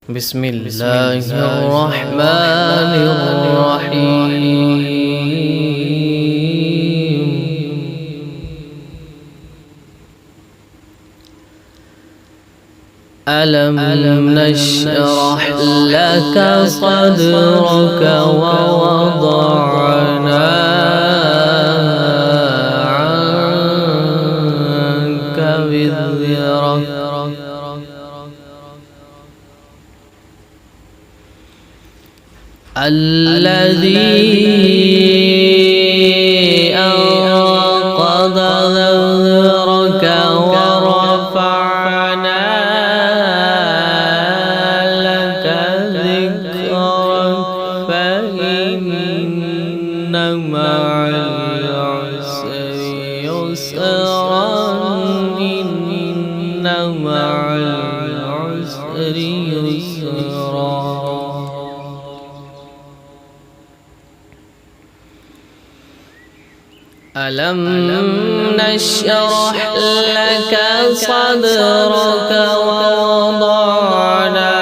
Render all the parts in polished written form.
بسم الله الرحمن الرحيم. ألم نشرح لك صدرك ووضعنا عنك وزرك الذي أنقض ظهرك ورفعنا لك ذكرك فإن مع العسر يسرا إن مع العسر يسرا. ألم نشرح لك صدرك ووضعنا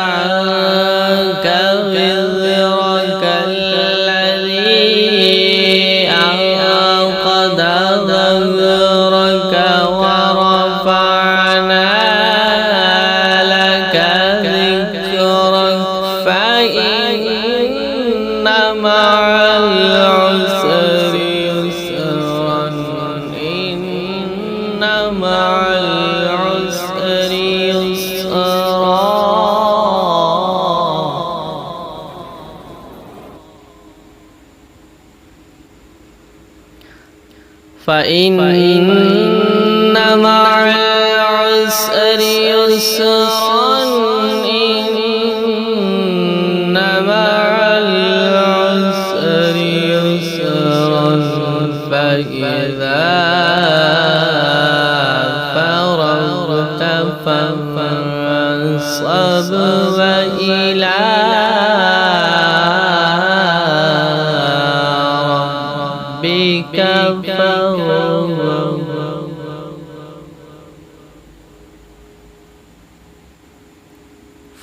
عنك وزرك الذي أنقض ظهرك ورفعنا لك ذكرك فإن مع العسر يسرا إن مع العسر يسرا. فإن مع العسر يسرا إن مع العسر يسرا فإذا فرغت فانصب وإلى ربك فارغب.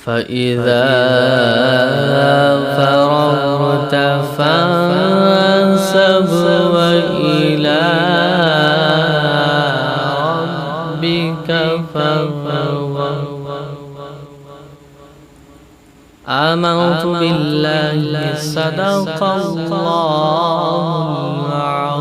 فإذا فرغت فانصب وإلى ربك فارغب. آمنت بالله صدق الله العظيم.